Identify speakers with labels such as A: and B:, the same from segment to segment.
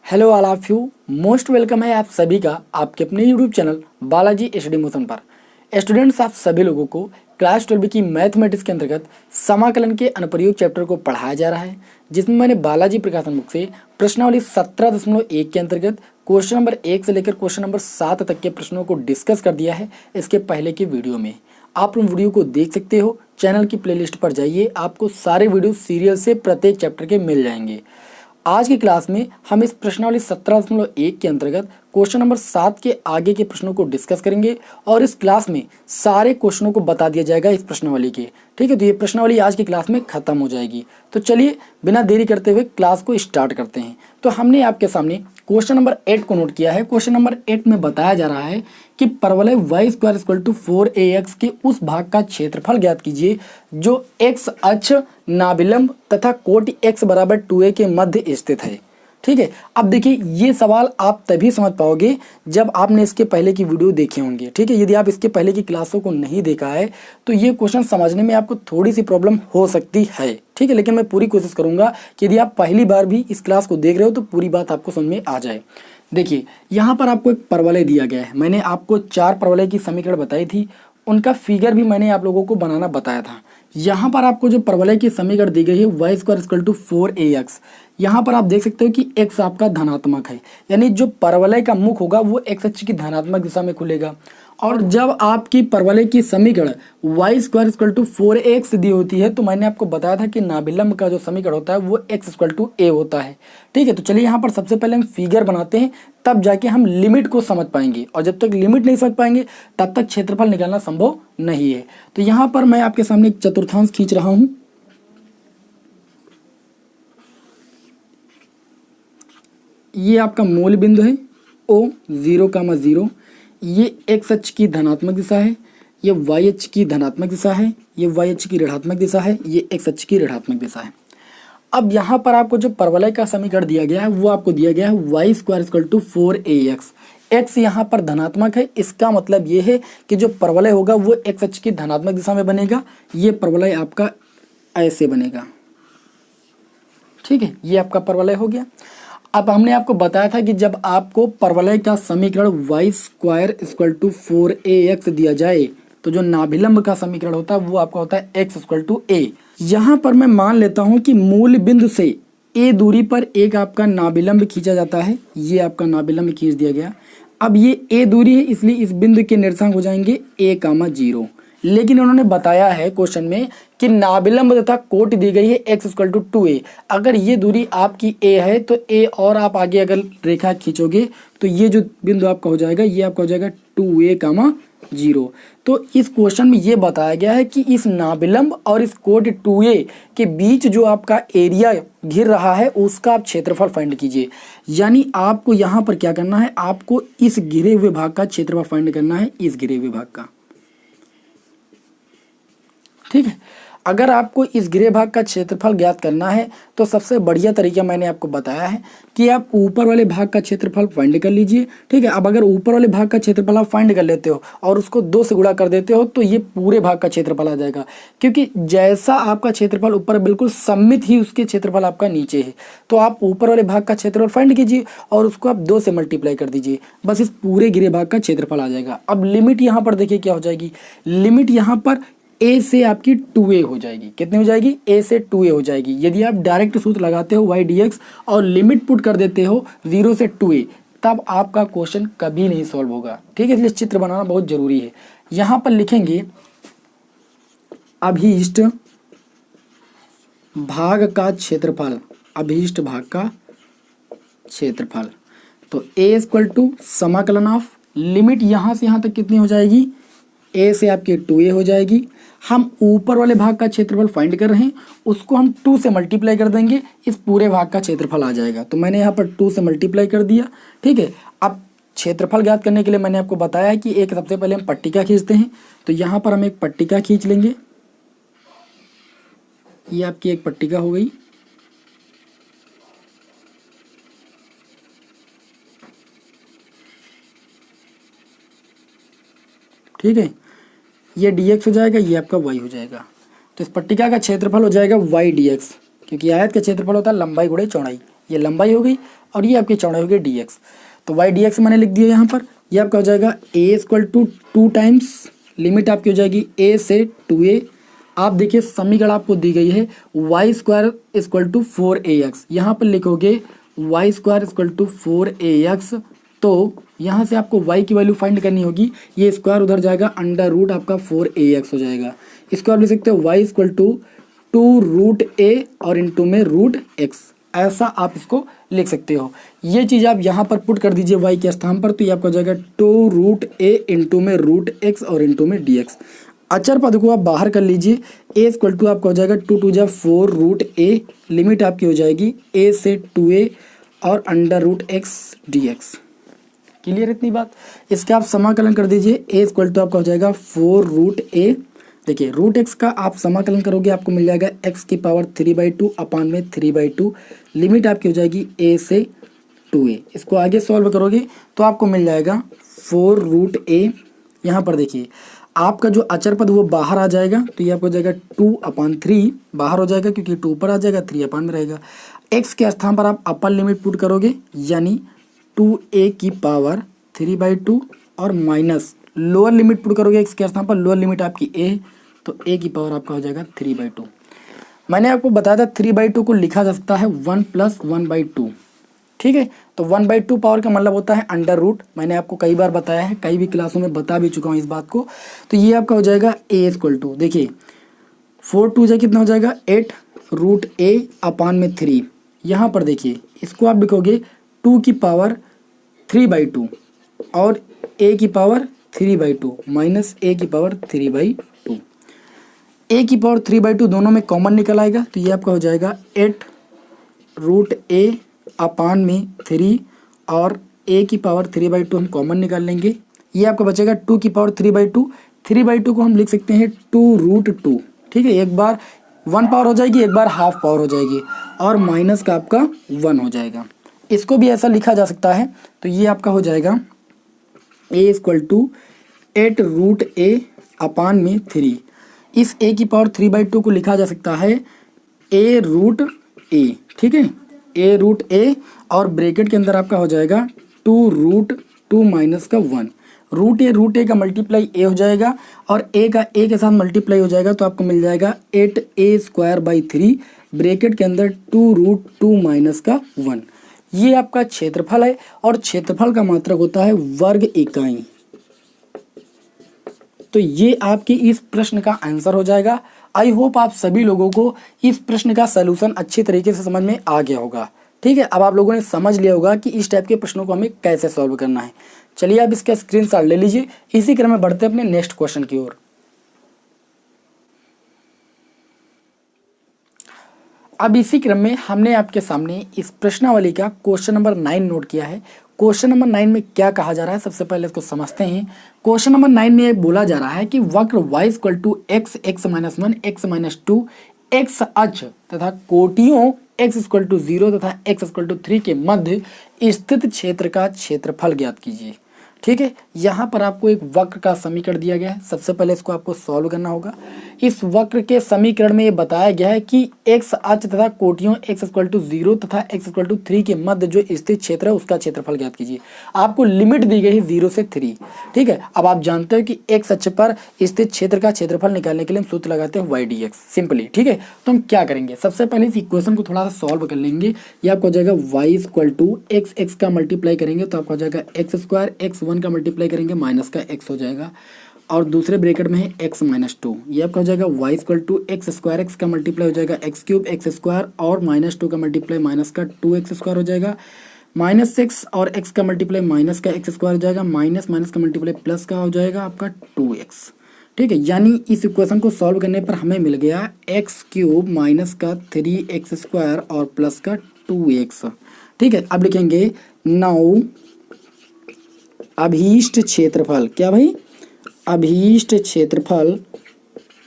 A: Hello all of you, most welcome है आप सभी का आपके अपने YouTube channel Balaji study motion पर। स्टूडेंट्स, आप सभी लोगों को क्लास 12 की मैथमेटिक्स के अंतर्गत समाकलन के अनुप्रयोग चैप्टर को पढ़ाया जा रहा है, जिसमें मैंने बालाजी प्रकाशन बुक से प्रश्नावली 17.1 के अंतर्गत क्वेश्चन नंबर 1 से लेकर क्वेश्चन नंबर 7 तक के प्रश्नों को डिस्कस कर दिया है। इसके पहले की वीडियो में आप उन वीडियो को देख सकते हो। चैनल की प्लेलिस्ट पर जाइए, आपको सारे वीडियो सीरियल से प्रत्येक चैप्टर के मिल जाएंगे। आज की क्लास में हम इस प्रश्नावली 17.1 के अंतर्गत क्वेश्चन नंबर 7 के आगे के प्रश्नों को डिस्कस करेंगे और इस क्लास में सारे क्वेश्चनों को बता दिया जाएगा इस प्रश्नावली के। ठीक है, तो ये प्रश्नावली आज की क्लास में खत्म हो जाएगी। तो चलिए बिना देरी करते हुए क्लास को स्टार्ट करते हैं। तो हमने आपके सामने क्वेश्चन नंबर 8 को नोट किया है। क्वेश्चन नंबर 8 में बताया जा रहा है कि परवलय y² 4ax के उस भाग का क्षेत्रफल ज्ञात कीजिए जो x अक्ष, नाभिलंब तथा कोटि x बराबर 2a के मध्य स्थित है। ठीक है, अब देखिए ये सवाल आप तभी समझ पाओगे जब आपने इसके पहले की वीडियो देखे होंगे। ठीक है, यदि आप इसके पहले की क्लासों को नहीं देखा है तो ये क्वेश्चन समझने में आपको थोड़ी सी प्रॉब्लम हो सकती है। ठीक है, लेकिन मैं पूरी कोशिश करूंगा कि यदि आप पहली बार भी इस क्लास को देख रहे हो तो पूरी बात आपको समझ में आ जाए। देखिए यहाँ पर आपको एक परवलय दिया गया है। मैंने आपको 4 परवलय की समीकरण बताई थी, उनका फिगर भी मैंने आप लोगों को बनाना बताया था। यहाँ पर आपको जो परवलय की समीकरण दी गई है y² 4ax, यहाँ पर आप देख सकते हो कि x आपका धनात्मक है, यानी जो परवलय का मुख होगा वो x अक्ष की धनात्मक दिशा में खुलेगा। और जब आपकी परवलय की समीकरण y² 4ax दी होती है तो मैंने आपको बताया था कि नाभिलंब का जो समीकरण होता है वो x a होता है। ठीक है, तो चलिए यहाँ पर सबसे पहले हम फिगर बनाते हैं, तब जाके हम लिमिट को समझ पाएंगे, और जब तक लिमिट नहीं समझ पाएंगे तब तक क्षेत्रफल निकालना संभव नहीं है। तो यहाँ पर मैं आपके सामने एक चतुर्थांश खींच रहा हूँ। ये आपका मूल बिंदु है O 0,0। ये x अक्ष की धनात्मक दिशा है, ये y अक्ष की धनात्मक दिशा है, ये y अक्ष की ऋणात्मक दिशा है, ये x अक्ष की ऋणात्मक दिशा है। अब यहाँ पर आपको जो परवलय का समीकरण दिया गया है वो आपको दिया गया है y² 4ax। x यहाँ पर धनात्मक है, इसका मतलब ये है कि जो परवलय होगा वो x अक्ष की धनात्मक दिशा में बनेगा। ये परवलय आपका ऐसे बनेगा। ठीक है, ये आपका परवलय हो गया। अब हमने आपको बताया था कि जब आपको परवलय का समीकरण y² 4ax दिया जाए तो जो नाभिलंब का समीकरण होता है वो आपका होता है x a। यहाँ पर मैं मान लेता हूँ कि मूल बिंदु से a दूरी पर एक आपका नाभिलंब खींचा जाता है। ये आपका नाभिलंब खींच दिया गया। अब ये a दूरी है, इसलिए इस बिंदु के निर्देशांक हो जाएंगे a, 0। लेकिन उन्होंने बताया है क्वेश्चन में कि नाभिलंब तथा कोटि दी गई है x 2a। अगर ये दूरी आपकी a है तो a और आप आगे अगर रेखा खींचोगे तो ये जो बिंदु आपका हो जाएगा ये आपका हो जाएगा 2a, 0। तो इस क्वेश्चन में ये बताया गया है कि इस नाभिलंब और इस कोटि 2a के बीच जो आपका एरिया घिर रहा है उसका आप क्षेत्रफल फाइंड कीजिए। यानी आपको यहाँ पर क्या करना है, आपको इस घिरे हुए भाग का क्षेत्रफल फाइंड करना है, इस घिरे हुए भाग का। ठीक है, अगर आपको इस घिरे भाग का क्षेत्रफल ज्ञात करना है तो सबसे बढ़िया तरीका मैंने आपको बताया है कि आप ऊपर वाले भाग का क्षेत्रफल फाइंड कर लीजिए। ठीक है, अब अगर ऊपर वाले भाग का क्षेत्रफल आप फाइंड कर लेते हो और उसको 2 से गुणा कर देते हो तो ये पूरे भाग का क्षेत्रफल आ जाएगा, क्योंकि जैसा आपका क्षेत्रफल ऊपर बिल्कुल सममित ही उसके क्षेत्रफल आपका नीचे है। तो आप ऊपर वाले भाग का क्षेत्रफल फाइंड कीजिए और उसको आप 2 से मल्टीप्लाई कर दीजिए, बस इस पूरे घिरे भाग का क्षेत्रफल आ जाएगा। अब लिमिट यहाँ पर देखिए क्या हो जाएगी, लिमिट यहाँ पर a से आपकी 2a हो जाएगी। कितनी हो जाएगी, a से 2a हो जाएगी। यदि आप डायरेक्ट सूत्र लगाते हो y dx और लिमिट पुट कर देते हो 0 से 2a, तब आपका क्वेश्चन कभी नहीं सॉल्व होगा। ठीक है, इसलिए चित्र बनाना बहुत जरूरी है। यहाँ पर लिखेंगे अभीष्ट भाग का क्षेत्रफल, अभीष्ट भाग का क्षेत्रफल। तो a समाकलन ऑफ लिमिट यहाँ से यहाँ तक कितनी हो जाएगी, a से आपकी 2a हो जाएगी। हम ऊपर वाले भाग का क्षेत्रफल फाइंड कर रहे हैं, उसको हम 2 से मल्टीप्लाई कर देंगे, इस पूरे भाग का क्षेत्रफल आ जाएगा। तो मैंने यहाँ पर 2 से मल्टीप्लाई कर दिया। ठीक है, अब क्षेत्रफल ज्ञात करने के लिए मैंने आपको बताया है कि एक सबसे पहले हम पट्टिका खींचते हैं। तो यहाँ पर हम एक पट्टिका खींच लेंगे। ये आपकी एक पट्टिका हो गई। ठीक है, ये dx हो जाएगा, ये आपका y हो जाएगा। तो इस पट्टिका का क्षेत्रफल हो जाएगा y dx, क्योंकि आयत का क्षेत्रफल होता है लंबाई गुणे चौड़ाई। ये लंबाई हो गई और ये आपकी चौड़ाई हो गई dx। तो y dx मैंने लिख दिया यहाँ पर। ये आपका हो जाएगा a equal to 2 times limit आपकी हो जाएगी a से 2a। आप देखिए समीकरण आपको दी गई है Y square equal to 4ax। यहाँ पर लिखोगे Y square equal to 4ax। तो यहाँ से आपको y की वैल्यू फाइंड करनी होगी। ये स्क्वायर उधर जाएगा, अंडर रूट आपका 4ax हो जाएगा। इसको आप लिख सकते हो y इक्वल टू 2√a और इंटू में √x। ऐसा आप इसको लिख सकते हो। ये चीज़ आप यहाँ पर पुट कर दीजिए y के स्थान पर, तो ये आपका हो जाएगा 2√a इंटू में √x और इंटू में dx। अचर पद को आप बाहर कर लीजिए। a इक्वल टू आपका हो जाएगा 2 2 जा 4√a। लिमिट आपकी हो जाएगी a से 2a और under root x dx। Clear इतनी बात। इसका आप समाकलन कर दीजिए। a इक्वल टू आपका हो जाएगा 4√a। देखिए √x का आप समाकलन करोगे आपको मिल जाएगा x की पावर 3/2 अपान में 3/2। लिमिट आपकी हो जाएगी a से 2a। इसको आगे सॉल्व करोगे तो आपको मिल जाएगा 4√a। यहाँ पर देखिए आपका जो अचर पद वो बाहर आ जाएगा, तो ये आपको हो जाएगा 2/3 बाहर हो जाएगा क्योंकि 2 ऊपर आ जाएगा, 3 अपान में रहेगा। x के स्थान पर आप अपर लिमिट पुट करोगे यानी 2a की पावर 3/2 और माइनस लोअर लिमिट पुट करोगे x के स्थान पर। लोअर लिमिट आपकी a, तो a की पावर आपका हो जाएगा 3/2। मैंने आपको बताया था 3/2 को लिखा जा सकता है 1 + 1/2। ठीक है, तो 1/2 पावर का मतलब होता है अंडर रूट। मैंने आपको कई बार बताया है, कई भी क्लासों में बता भी चुका हूँ इस बात को। तो ये आपका हो जाएगा a इक्वल टू, देखिए 4 2 जा कितना हो जाएगा 8√a अपान में 3। यहाँ पर देखिए इसको आप लिखोगे 2 की पावर 3/2 और a की पावर 3/2 माइनस a की पावर 3/2। a की पावर 3/2 दोनों में कॉमन निकल आएगा, तो ये आपका हो जाएगा 8√a अपान में 3 और a की पावर 3/2 हम कॉमन निकाल लेंगे। ये आपका बचेगा 2 की पावर 3/2। 3/2 को हम लिख सकते हैं 2√2। ठीक है, एक बार 1 पावर हो जाएगी, एक बार हाफ पावर हो जाएगी और माइनस का आपका 1 हो जाएगा। इसको भी ऐसा लिखा जा सकता है, तो ये आपका हो जाएगा a इक्वल टू 8√a अपान में 3। इस a की पावर 3/2 को लिखा जा सकता है a√a। ठीक है, a√a और ब्रैकेट के अंदर आपका हो जाएगा 2√2 माइनस का 1। √a का मल्टीप्लाई a हो जाएगा और a का a के साथ मल्टीप्लाई हो जाएगा, तो आपको मिल जाएगा 8a² 3 ब्रैकेट के अंदर 2√2 माइनस का 1। ये आपका क्षेत्रफल है और क्षेत्रफल का मात्रक होता है वर्ग इकाई। तो ये आपके इस प्रश्न का आंसर हो जाएगा। आई होप आप सभी लोगों को इस प्रश्न का सलूशन अच्छी तरीके से समझ में आ गया होगा। ठीक है, अब आप लोगों ने समझ लिया होगा कि इस टाइप के प्रश्नों को हमें कैसे सॉल्व करना है। चलिए आप इसका स्क्रीनशॉट ले लीजिए। इसी क्रम में बढ़ते अपने नेक्स्ट क्वेश्चन की ओर। अब इसी क्रम में हमने आपके सामने इस प्रश्नावली का क्वेश्चन नंबर 9 नोट किया है। क्वेश्चन नंबर 9 में क्या कहा जा रहा है, सबसे पहले इसको समझते हैं। क्वेश्चन नंबर 9 में ये बोला जा रहा है कि वक्र y equal to x, x-1, x-2, x अक्ष तथा कोटियों x इक्वल टू 0 तथा x इक्वल टू 3 के मध्य स्थित क्षेत्र का क्षेत्रफल ज्ञात कीजिए। ठीक है, यहाँ पर आपको एक वक्र का समीकरण दिया गया है। सबसे पहले इसको आपको सॉल्व करना होगा। इस वक्र के समीकरण में ये बताया गया है कि x अक्ष तथा कोटियों x इक्वल टू 0 तथा x इक्वल टू 3 के मध्य जो स्थित क्षेत्र है उसका क्षेत्रफल ज्ञात कीजिए। आपको लिमिट दी गई है 0 से 3। ठीक है, अब आप जानते हो कि x अक्ष पर स्थित क्षेत्र का क्षेत्रफल निकालने के लिए हम सूत्र लगाते हैं y dx सिंपली। ठीक है, तो हम क्या करेंगे, सबसे पहले इस इक्वेशन को थोड़ा सा सॉल्व कर लेंगे। ये आपको हो जाएगा y इक्वल टू x का मल्टीप्लाई करेंगे तो आपको हो जाएगा x² x1 का मल्टीप्लाई करेंगे माइनस का x हो जाएगा और दूसरे ब्रैकेट में है x-2। ये आपका हो जाएगा y equal to x² x का मल्टीप्लाई हो जाएगा x³ x² और -2 का मल्टीप्लाई माइनस का 2x² हो जाएगा। -6 और x का मल्टीप्लाई माइनस का x² हो जाएगा। माइनस का मल्टीप्लाई प्लस का हो जाएगा आपका 2x। ठीक है, यानी इस इक्वेशन को सॉल्व करने पर हमें मिल गया x³ माइनस का 3x² और प्लस का 2x। ठीक है, अब लिखेंगे नाउ अभीष्ट क्षेत्रफल। क्या भाई, अभीष्ट क्षेत्रफल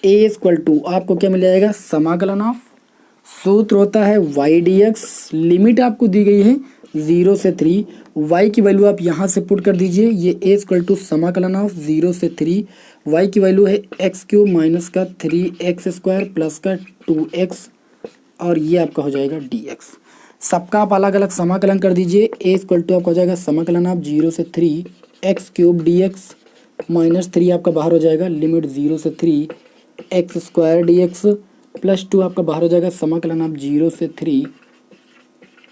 A: a इक्वल टू आपको क्या मिल जाएगा, समाकलन ऑफ, सूत्र होता है y dx। लिमिट आपको दी गई है 0 से 3। y की वैल्यू आप यहाँ से पुट कर दीजिए। ये a इक्वल टू समाकलन ऑफ 0 से 3। y की वैल्यू है x³ माइनस का 3x² प्लस का 2x और ये आपका हो जाएगा dx। सबका आप अलग अलग समाकलन कर दीजिए। ए इक्वल टू आपका हो जाएगा समाकलन आप 0 से 3 x cube D x minus 3 आपका बाहर हो जाएगा, लिमिट 0 से 3 x square D x plus 2 आपका बाहर हो जाएगा, समाकलन आप 0 से 3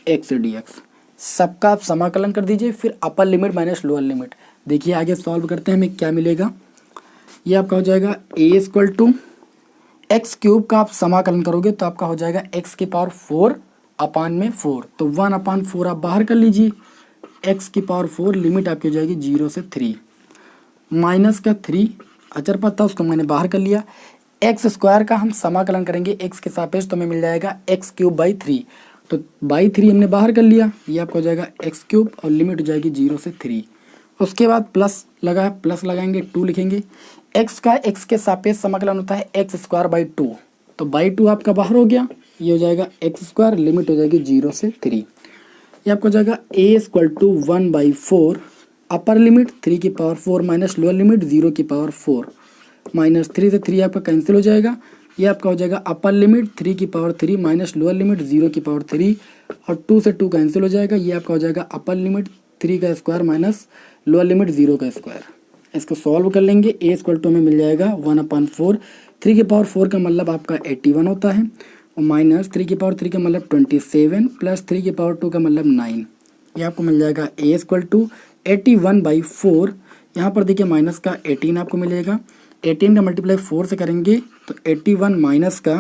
A: एक्स डी एक्स। सबका आप समाकलन कर दीजिए, फिर upper limit minus lower limit. देखिए आगे सॉल्व करते हैं, हमें क्या मिलेगा। ये आपका हो जाएगा ए इक्वल टू एक्स क्यूब का आप समाकलन करोगे तो आपका हो जाएगा एक्स की पावर 4 अपान में 4, तो 1/4 आप बाहर कर लीजिए। एक्स की पावर 4 लिमिट आपकी हो जाएगी 0 से 3 माइनस का 3 अचर पद था उसको मैंने बाहर कर लिया। एक्स स्क्वायर का हम समाकलन करेंगे एक्स के सापेक्ष, तो हमें मिल जाएगा एक्स क्यूब बाई 3, तो बाई 3 हमने बाहर कर लिया। ये आपका हो जाएगा एक्स क्यूब और लिमिट हो जाएगी 0 से 3। उसके बाद प्लस लगा है, प्लस लगाएंगे 2 लिखेंगे। एक्स का एक्स के सापेक्ष समाकलन होता है एक्स स्क्वायर बाई 2, तो बाई 2 आपका बाहर हो गया। ये हो जाएगा एक्स स्क्वायर, लिमिट हो जाएगी 0 से 3। ये आपका हो जाएगा ए इक्वल टू 1/4 अपर लिमिट 3 की पावर 4 माइनस लोअर लिमिट 0 की पावर 4 माइनस 3 से 3 आपका कैंसिल हो जाएगा। ये आपका हो जाएगा अपर लिमिट 3 की पावर 3 माइनस लोअर लिमिट 0 की पावर 3 और 2 से 2 कैंसिल हो जाएगा। ये आपका हो जाएगा अपर लिमिट 3 का स्क्वायर माइनस लोअर लिमिट 0 का स्क्वायर। इसको सॉल्व कर लेंगे। ए इक्वल टू हमें मिल जाएगा 1/4, 3 की पावर 4 का मतलब आपका 81 होता है और माइनस 3 की पावर 3 का मतलब 27 प्लस 3 की पावर 2 का मतलब 9। ये आपको मिल जाएगा ए इक्वल टू 81/4। यहाँ पर देखिए माइनस का 18 आपको मिलेगा। 18 का मल्टीप्लाई 4 से करेंगे तो 81 माइनस का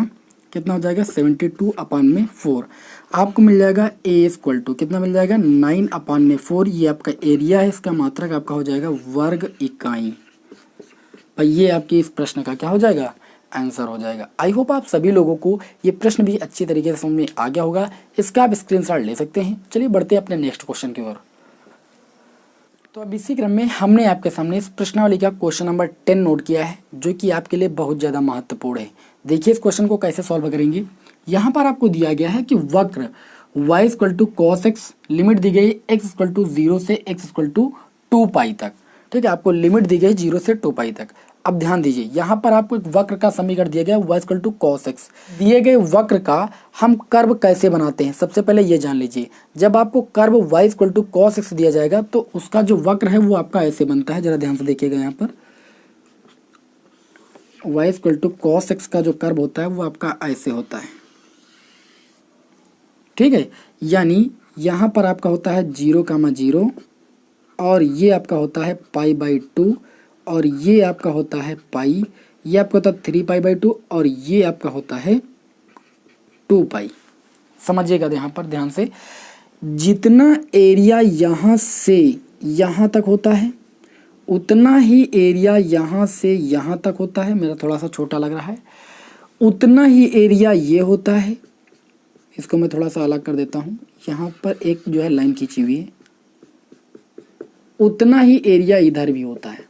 A: कितना हो जाएगा 72/4। आपको मिल जाएगा ए इक्वल टू कितना मिल जाएगा 9/4। ये आपका एरिया है, इसका मात्रक आपका हो जाएगा वर्ग इकाई। भाई ये आपके इस प्रश्न का क्या हो जाएगा आंसर हो जाएगा। आई होप आप सभी लोगों को ये प्रश्न भी अच्छी तरीके से समझ में आ गया होगा। इसका आप स्क्रीनशॉट ले सकते हैं। चलिए बढ़ते हैं अपने नेक्स्ट क्वेश्चन की ओर। तो अब इसी क्रम में हमने आपके सामने इस प्रश्नावली का क्वेश्चन नंबर 10 नोट किया है, जो कि आपके लिए बहुत ज़्यादा महत्वपूर्ण है। देखिए इस क्वेश्चन को कैसे सॉल्व करेंगे। यहाँ पर आपको दिया गया है कि वक्र y equal to cos x, limit दी गई x इक्वल टू 0 से x इक्वल टू 2 पाई तक। ठीक है, आपको लिमिट दी गई 0 से 2 पाई तक। अब ध्यान दीजिए, यहाँ पर आपको एक वक्र का समीकरण दिया गया y equal to cos x. दिए गए वक्र का हम कर्व कैसे बनाते हैं, सबसे पहले ये जान लीजिए। जब आपको curve y equal to cos x दिया जाएगा तो उसका जो वक्र है वो आपका ऐसे बनता है। जरा ध्यान से देखिएगा, यहाँ पर y equal to cos x का जो कर्व होता है वो आपका ऐसे होता है। ठीक है, यानी यहाँ पर आपका होता है 0,0 और ये आपका होता है π/2 और ये आपका होता है पाई, ये आपका होता है 3π/2 और ये आपका होता है 2π। समझिएगा यहाँ पर ध्यान से, जितना एरिया यहाँ से यहाँ तक होता है उतना ही एरिया यहाँ से यहाँ तक होता है। मेरा थोड़ा सा छोटा लग रहा है। उतना ही एरिया ये होता है। इसको मैं थोड़ा सा अलग कर देता हूँ। यहाँ पर एक जो है लाइन खींची हुई है, उतना ही एरिया इधर भी होता है।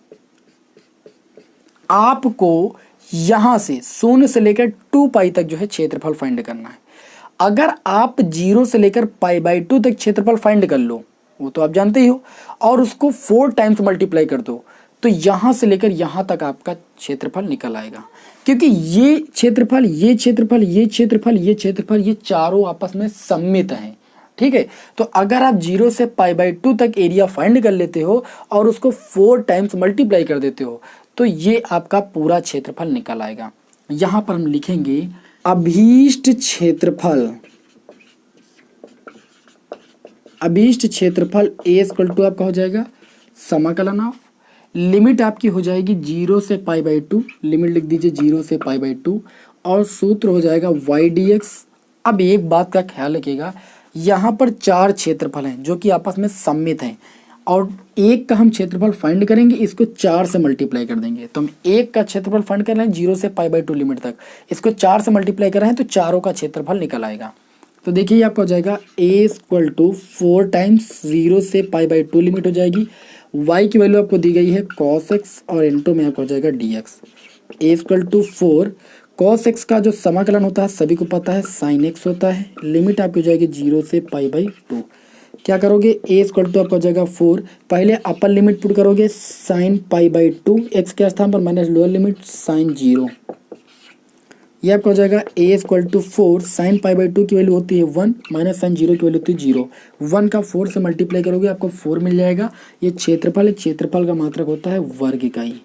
A: आपको यहाँ से 0 से लेकर 2π तक जो है क्षेत्रफल फाइंड करना है। अगर आप 0 से लेकर π/2 तक क्षेत्रफल फाइंड कर लो, वो तो आप जानते ही हो, और उसको 4 टाइम्स मल्टीप्लाई कर दो, तो यहाँ से लेकर यहाँ तक आपका क्षेत्रफल निकल आएगा। क्योंकि ये क्षेत्रफल, ये क्षेत्रफल, ये क्षेत्रफल, ये क्षेत्रफल, ये चारों आपस में सम्मित हैं। ठीक है, तो अगर आप 0 से π/2 तक एरिया फाइंड कर लेते हो और उसको 4 टाइम्स मल्टीप्लाई कर देते हो तो ये आपका पूरा क्षेत्रफल निकल आएगा। यहाँ पर हम लिखेंगे अभीष्ट क्षेत्रफल। अभीष्ट क्षेत्रफल ए इक्वल टू आपका हो जाएगा समाकलन ऑफ, लिमिट आपकी हो जाएगी 0 से π/2, लिमिट लिख दीजिए 0 से π/2 और सूत्र हो जाएगा y dx। अब एक बात का ख्याल रखिएगा, यहाँ पर 4 क्षेत्रफल हैं जो कि आपस में सम्मित हैं और एक का हम क्षेत्रफल फाइंड करेंगे, इसको 4 से मल्टीप्लाई कर देंगे। तो हम एक का क्षेत्रफल फाइंड कर रहे हैं 0 से π/2 लिमिट तक, इसको 4 से मल्टीप्लाई कर रहे हैं तो चारों का क्षेत्रफल निकल आएगा। तो देखिए आपका हो जाएगा a इक्वल टू 4 टाइम्स 0 से π/2 लिमिट हो जाएगी। y की वैल्यू आपको दी गई है cos x और इनटू में आपको हो जाएगा dx। a equal to 4 cos x का जो समाकलन होता है सभी को पता है sin x होता है। लिमिट आपकी हो जाएगी 0 से π/2। क्या करोगे, a इक्वल टू आपका हो जाएगा 4, पहले अपर लिमिट पुट करोगे sin π/2 x के स्थान पर माइनस लोअर लिमिट sin 0 ये आपका हो जाएगा a equal to 4 sine pi by 2 की वैल्यू होती है 1 माइनस साइन 0 की वैल्यू होती है 0। 1 का 4 से मल्टीप्लाई करोगे आपको 4 मिल जाएगा। ये क्षेत्रफल है, क्षेत्रफल का मात्रक होता है वर्ग इकाई।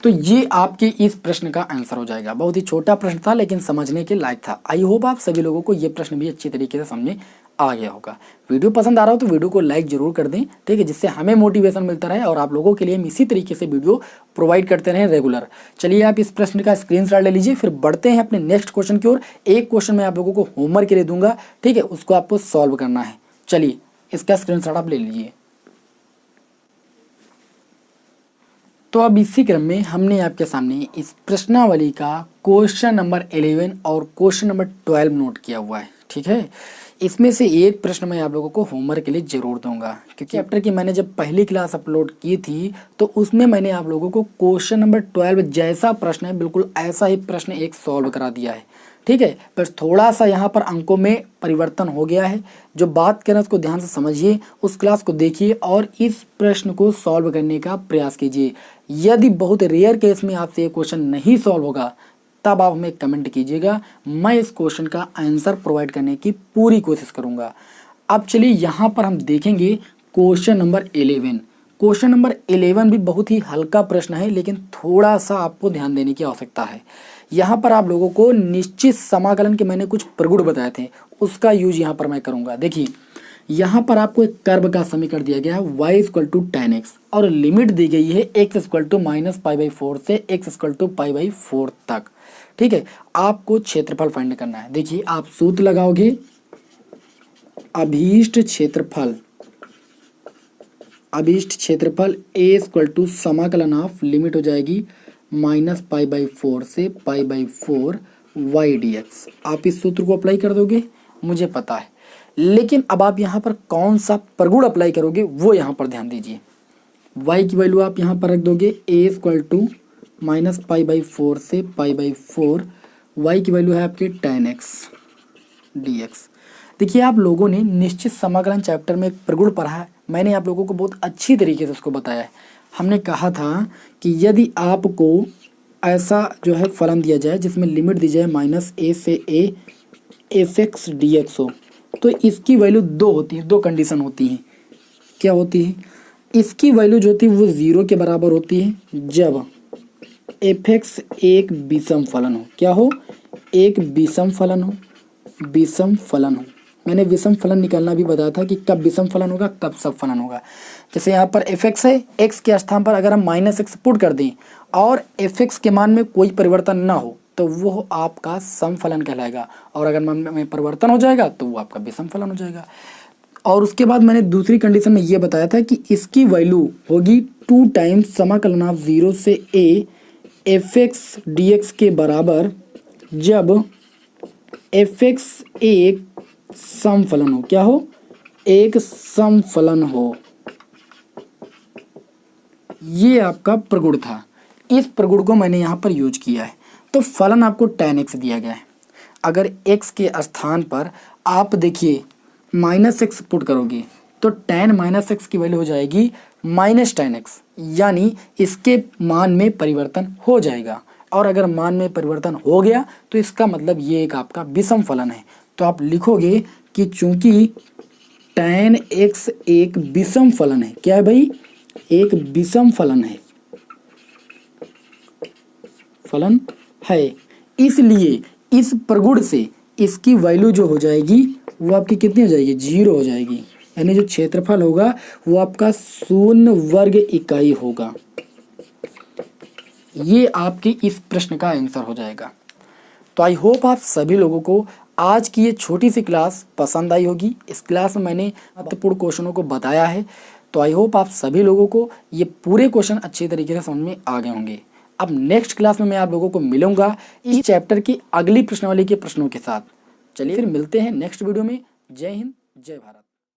A: तो ये आपके इस प्रश्न का आंसर हो जाएगा। बहुत ही छोटा प्रश्न था लेकिन समझने के लायक था। आई होप आप सभी लोगों को ये प्रश्न भी अच्छी तरीके से समझ आ गया होगा। वीडियो पसंद आ रहा हो तो वीडियो को लाइक जरूर कर दें, ठीक है, जिससे हमें मोटिवेशन मिलता रहे और आप लोगों के लिए हम इसी तरीके से वीडियो प्रोवाइड करते रहें रेगुलर। चलिए आप इस प्रश्न का स्क्रीनशॉट ले लीजिए, फिर बढ़ते हैं अपने नेक्स्ट क्वेश्चन की ओर। एक क्वेश्चन मैं आप लोगों को होमवर्क के लिए दूंगा, ठीक है, उसको आपको सॉल्व करना है। चलिए इसका स्क्रीनशॉट आप ले लीजिए। तो अब इसी क्रम में हमने आपके सामने इस प्रश्नावली का क्वेश्चन नंबर 11 और क्वेश्चन नंबर 12 नोट किया हुआ है, ठीक है। इसमें से एक प्रश्न मैं आप लोगों को होमवर्क के लिए जरूर दूंगा, क्योंकि चैप्टर की मैंने जब पहली क्लास अपलोड की थी तो उसमें मैंने आप लोगों को क्वेश्चन नंबर 12 जैसा प्रश्न है बिल्कुल ऐसा ही प्रश्न एक सॉल्व करा दिया है, ठीक है। बस थोड़ा सा यहाँ पर अंकों में परिवर्तन हो गया है। जो बात करें उसको ध्यान से समझिए, उस क्लास को देखिए और इस प्रश्न को सॉल्व करने का प्रयास कीजिए। यदि बहुत रेयर केस में आपसे ये क्वेश्चन नहीं सॉल्व होगा तब आप हमें कमेंट कीजिएगा, मैं इस क्वेश्चन का आंसर प्रोवाइड करने की पूरी कोशिश करूंगा। अब चलिए यहाँ पर हम देखेंगे क्वेश्चन नंबर 11। क्वेश्चन नंबर 11 भी बहुत ही हल्का प्रश्न है लेकिन थोड़ा सा आपको ध्यान देने की आवश्यकता है। यहाँ पर आप लोगों को निश्चित समाकलन के मैंने कुछ प्रगुण बताए थे, उसका यूज यहाँ पर मैं करूँगा। देखिए यहाँ पर आपको एक कर्व का समीकरण दिया गया है y equal to tan x और लिमिट दी गई है x equal to minus pi by 4 से x equal to pi by 4 तक, ठीक है। आपको क्षेत्रफल फाइंड करना है। देखिए आप सूत्र लगाओगे, अभीष्ट क्षेत्रफल a इक्वल टू समाकलन ऑफ लिमिट हो जाएगी माइनस पाई बाई 4 से पाई बाई 4 y dx। आप इस सूत्र को अप्लाई कर दोगे, मुझे पता है, लेकिन अब आप यहाँ पर कौन सा प्रगुण अप्लाई करोगे वो यहाँ पर ध्यान दीजिए। y की वैल्यू आप यहाँ पर रख दोगे a equal to minus pi by 4 से पाई बाई 4, y की वैल्यू है आपके tan x dx। देखिए आप लोगों ने निश्चित समाकलन चैप्टर में एक प्रगुण पढ़ा है, मैंने आप लोगों को बहुत अच्छी तरीके से उसको बताया है। हमने कहा था कि यदि आपको ऐसा जो है फलन दिया जाए जिसमें लिमिट दी जाए माइनस a से a F x D x हो तो इसकी वैल्यू दो होती है, दो कंडीशन होती हैं। क्या होती है? इसकी वैल्यू जो होती है वो 0 के बराबर होती है जब एफ एक्स एक विषम फलन हो। क्या हो? एक विषम फलन हो। विषम फलन हो, मैंने विषम फलन निकालना भी बताया था कि कब विषम फलन होगा, कब सब फलन होगा। जैसे यहाँ पर एफ एक्स है, एक्स के स्थान पर अगर हम माइनस एक्स पुट कर दें और एफ एक्स के मान में कोई परिवर्तन ना हो तो वो आपका सम फलन कहलाएगा, और अगर मान में परिवर्तन हो जाएगा तो वो आपका विषम फलन हो जाएगा। और उसके बाद मैंने दूसरी कंडीशन में ये बताया था कि इसकी वैल्यू होगी 2 टाइम्स समाकलन ऑफ 0 से a F x D x के बराबर जब एफ एक्स एक सम फलन हो। क्या हो? एक सम फलन हो। ये आपका प्रगुण था, इस प्रगुण को मैंने यहाँ पर यूज किया है। तो फलन आपको tan x दिया गया है, अगर x के स्थान पर आप देखिए माइनस एक्स पुट करोगे तो tan माइनस एक्स की वैल्यू हो जाएगी माइनस tan x, यानी इसके मान में परिवर्तन हो जाएगा। और अगर मान में परिवर्तन हो गया तो इसका मतलब ये एक आपका विषम फलन है। तो आप लिखोगे कि चूंकि tan x एक विषम फलन है। क्या है भाई? एक विषम फलन है, फलन है, इसलिए इस प्रगुण से इसकी वैल्यू जो हो जाएगी वो आपकी कितनी हो जाएगी? 0 हो जाएगी, यानी जो क्षेत्रफल होगा वो आपका 0 वर्ग इकाई होगा। ये आपके इस प्रश्न का आंसर हो जाएगा। तो आई होप आप सभी लोगों को आज की ये छोटी सी क्लास पसंद आई होगी। इस क्लास में मैंने महत्वपूर्ण क्वेश्चनों को बताया है, तो आई होप आप सभी लोगों को ये पूरे क्वेश्चन अच्छे तरीके से समझ में आ गए होंगे। अब नेक्स्ट क्लास में मैं आप लोगों को मिलूंगा इस चैप्टर की अगली प्रश्नावली के प्रश्नों के साथ। चलिए फिर मिलते हैं नेक्स्ट वीडियो में। जय हिंद, जय भारत।